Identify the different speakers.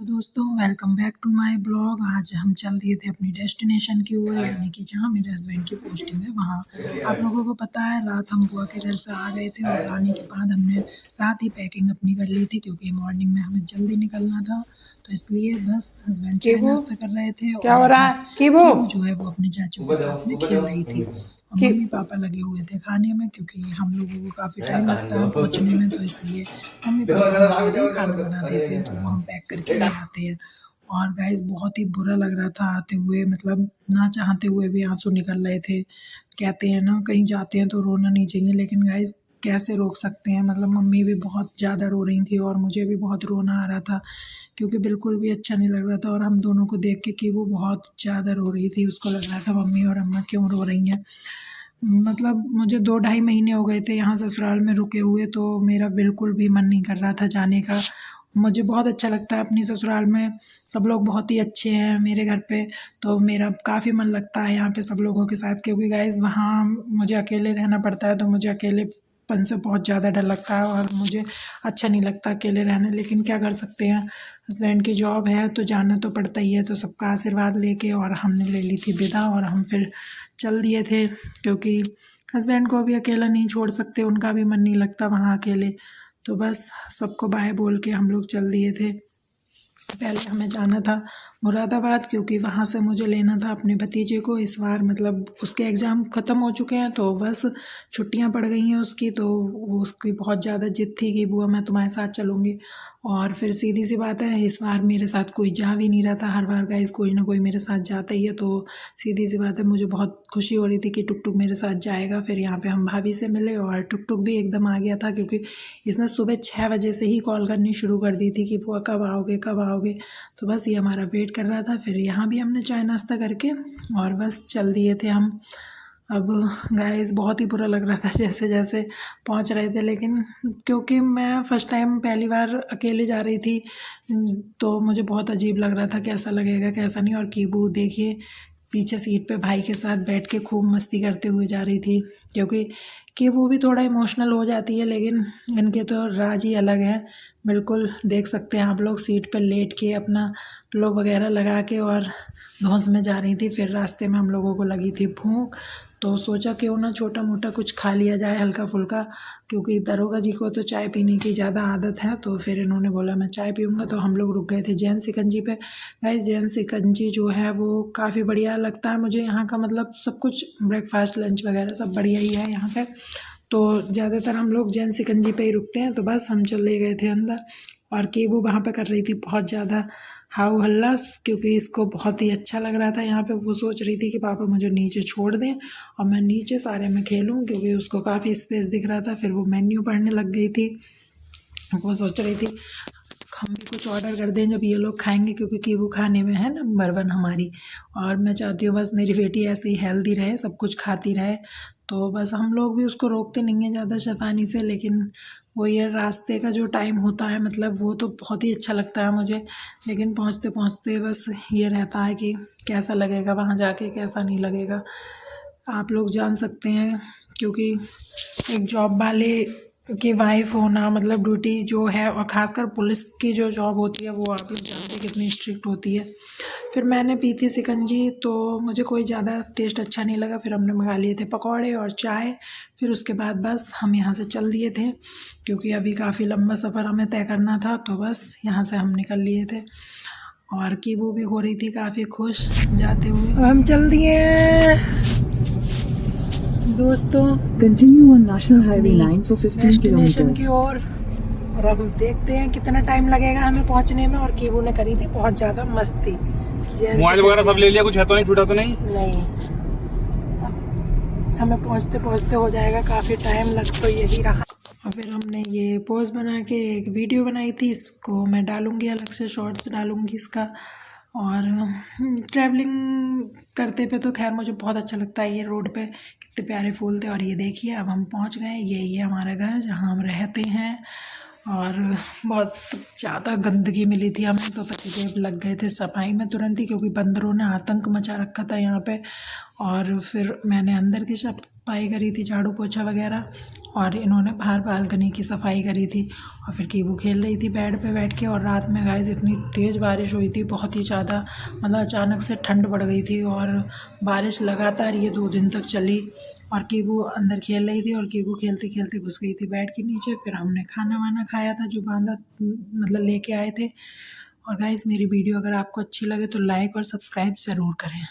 Speaker 1: दोस्तों welcome back to my blog. आज हम चल दिए थे अपनी डेस्टिनेशन की ओर, यानी कि जहाँ मेरे हस्बैंड की पोस्टिंग है वहाँ। आप लोगों को पता है रात हम बुआ के घर से आ गए थे और आने के बाद हमने रात ही पैकिंग अपनी कर ली थी, क्योंकि मॉर्निंग में हमें जल्दी निकलना था। तो इसलिए बस हस्बैंड चाय नाश्ता कर रहे थे
Speaker 2: क्या हो
Speaker 1: और
Speaker 2: रहा है?
Speaker 1: कीबू जो है वो अपने चाचू के साथ में खेल रही थी और मम्मी पापा लगे हुए थे खाने में, क्योंकि हम लोगों को काफ़ी टाइम लगता है पहुँचने में। तो इसलिए मम्मी पापा हमारे लिए खाना बना देते हैं, तो वो हम पैक करके ले आते हैं। और गाइस बहुत ही बुरा लग रहा था आते हुए, मतलब ना चाहते हुए भी आंसू निकल रहे थे। कहते हैं ना कहीं जाते हैं तो रोना नहीं चाहिए, लेकिन गाइस कैसे रोक सकते हैं। मतलब मम्मी भी बहुत ज़्यादा रो रही थी और मुझे भी बहुत रोना आ रहा था, क्योंकि बिल्कुल भी अच्छा नहीं लग रहा था। और हम दोनों को देख के कि वो बहुत ज़्यादा रो रही थी, उसको लग रहा था मम्मी और अम्मा क्यों रो रही हैं। मतलब मुझे 2 ढाई महीने हो गए थे यहाँ ससुराल में रुके हुए, तो मेरा बिल्कुल भी मन नहीं कर रहा था जाने का। मुझे बहुत अच्छा लगता है अपनी ससुराल में, सब लोग बहुत ही अच्छे हैं मेरे घर पे। तो मेरा काफ़ी मन लगता है यहाँ पे सब लोगों के साथ, क्योंकि गाइस वहाँ मुझे अकेले रहना पड़ता है, तो मुझे अकेलेपन से बहुत ज़्यादा डर लगता है और मुझे अच्छा नहीं लगता अकेले रहना। लेकिन क्या कर सकते हैं, हस्बैंड की जॉब है तो जाना तो पड़ता ही है। तो सबका आशीर्वाद लेके और हमने ले ली थी विदा और हम फिर चल दिए थे, क्योंकि हस्बैंड को भी अकेला नहीं छोड़ सकते, उनका भी मन नहीं लगता वहाँ अकेले। तो बस सबको बाय बोल के हम लोग चल दिए थे। पहले हमें जाना था मुरादाबाद, क्योंकि वहाँ से मुझे लेना था अपने भतीजे को। इस बार मतलब उसके एग्ज़ाम ख़त्म हो चुके हैं, तो बस छुट्टियाँ पड़ गई हैं उसकी। तो उसकी बहुत ज़्यादा जिद थी कि बुआ मैं तुम्हारे साथ चलूँगी। और फिर सीधी सी बात है, इस बार मेरे साथ कोई जा भी नहीं रहा था। हर बार गाइस कोई ना कोई मेरे साथ जाता ही है, तो सीधी सी बात है मुझे बहुत खुशी हो रही थी कि टुक टुक मेरे साथ जाएगा। फिर यहाँ पे हम भाभी से मिले और टुक टुक भी एकदम आ गया था, क्योंकि इसने सुबह 6 बजे से ही कॉल करनी शुरू कर दी थी कि बुआ कब आओगे कब आओगे। तो बस ये हमारा वेट कर रहा था। फिर यहाँ भी हमने चाय नाश्ता करके और बस चल दिए थे हम। अब गाइस बहुत ही बुरा लग रहा था जैसे जैसे पहुँच रहे थे, लेकिन क्योंकि मैं फ़र्स्ट टाइम पहली बार अकेले जा रही थी, तो मुझे बहुत अजीब लग रहा था कैसा लगेगा कैसा नहीं। और कीबू देखिए पीछे सीट पे भाई के साथ बैठ के खूब मस्ती करते हुए जा रही थी, क्योंकि कि वो भी थोड़ा इमोशनल हो जाती है, लेकिन इनके तो राज ही अलग है। बिल्कुल देख सकते हैं आप लोग, सीट पर लेट के अपना पिलो वगैरह लगा के और धौंस में जा रही थी। फिर रास्ते में हम लोगों को लगी थी भूख, तो सोचा क्यों ना छोटा मोटा कुछ खा लिया जाए हल्का फुल्का, क्योंकि दरोगा जी को तो चाय पीने की ज़्यादा आदत है। तो फिर इन्होंने बोला मैं चाय पीऊँगा, तो हम लोग रुक गए थे जैन सिकंजी पे। गाइस जैन सिकंजी जो है वो काफ़ी बढ़िया लगता है मुझे यहाँ का, मतलब सब कुछ ब्रेकफास्ट लंच वगैरह सब बढ़िया ही है यहाँ पे। तो ज़्यादातर हम लोग जैन सिकंजी पे ही रुकते हैं। तो बस हम चले गए थे अंदर और कीबू वहाँ पे कर रही थी बहुत ज़्यादा हाउ हल्ला, क्योंकि इसको बहुत ही अच्छा लग रहा था यहाँ पे। वो सोच रही थी कि पापा मुझे नीचे छोड़ दें और मैं नीचे सारे में खेलूँ, क्योंकि उसको काफ़ी स्पेस दिख रहा था। फिर वो मेन्यू पढ़ने लग गई थी। वो सोच रही थी हम भी कुछ ऑर्डर कर दें जब ये लोग खाएंगे, क्योंकि वो खाने में है नंबर 1 हमारी। और मैं चाहती हूँ बस मेरी बेटी ऐसे ही हेल्दी रहे, सब कुछ खाती रहे। तो बस हम लोग भी उसको रोकते नहीं हैं ज़्यादा शैतानी से, लेकिन वो ये रास्ते का जो टाइम होता है, मतलब वो तो बहुत ही अच्छा लगता है मुझे। लेकिन पहुँचते पहुँचते बस ये रहता है कि कैसा लगेगा वहाँ जाके, कैसा नहीं लगेगा। आप लोग जान सकते हैं, क्योंकि एक जॉब वाले की वाइफ होना, मतलब ड्यूटी जो है, और ख़ासकर पुलिस की जो जॉब होती है वो आप लोग जानते हैं कितनी स्ट्रिक्ट होती है। फिर मैंने पी थी सिकंजी, तो मुझे कोई ज़्यादा टेस्ट अच्छा नहीं लगा। फिर हमने मंगा लिए थे पकौड़े और चाय। फिर उसके बाद बस हम यहाँ से चल दिए थे, क्योंकि अभी काफ़ी लंबा सफ़र हमें तय करना था। तो बस यहाँ से हम निकल लिए थे और कीबू भी हो रही थी काफ़ी खुश जाते हुए। अब हम चल दिए दोस्तों
Speaker 2: Continue on National Highway 9 for 15
Speaker 1: destination
Speaker 2: kilometers.
Speaker 1: की ओर। और अब देखते हैं कितना टाइम लगेगा हमें पहुंचने में। और कीबू ने करी थी बहुत ज़्यादा मस्ती।
Speaker 3: मोबाइल वगैरह सब ले लिया, कुछ है तो नहीं, छूटा तो नहीं?
Speaker 1: नहीं, हमें पहुंचते पहुंचते हो जाएगा काफ़ी टाइम, लग तो यही रहा। और फिर हमने ये पोज बना के एक वीडियो बनाई थी, इसको मैं डालूँगी अलग से, शॉर्ट्स डालूँगी इसका। और ट्रैवलिंग करते पे तो खैर मुझे बहुत अच्छा लगता है। ये रोड पे कितने प्यारे फूल थे। और ये देखिए अब हम पहुंच गए, ये हमारा घर जहां हम रहते हैं। और बहुत ज़्यादा गंदगी मिली थी हमें, तो पतिदेव लग गए थे सफाई में तुरंत ही, क्योंकि बंदरों ने आतंक मचा रखा था यहाँ पे। और फिर मैंने अंदर की सब सफाई करी थी, झाड़ू पोछा वगैरह, और इन्होंने बाहर बालकनी की सफाई करी थी। और फिर कीबू खेल रही थी बेड पे बैठ के। और रात में गाइस इतनी तेज़ बारिश हुई थी, बहुत ही ज़्यादा, मतलब अचानक से ठंड बढ़ गई थी और बारिश लगातार ये 2 दिन तक चली। और कीबू अंदर खेल रही थी और कीबू खेलते खेलते घुस गई थी बेड के नीचे। फिर हमने खाना वाना खाया था जो बांधा, मतलब लेके आए थे। और गाइस मेरी वीडियो अगर आपको अच्छी लगे तो लाइक और सब्सक्राइब ज़रूर करें।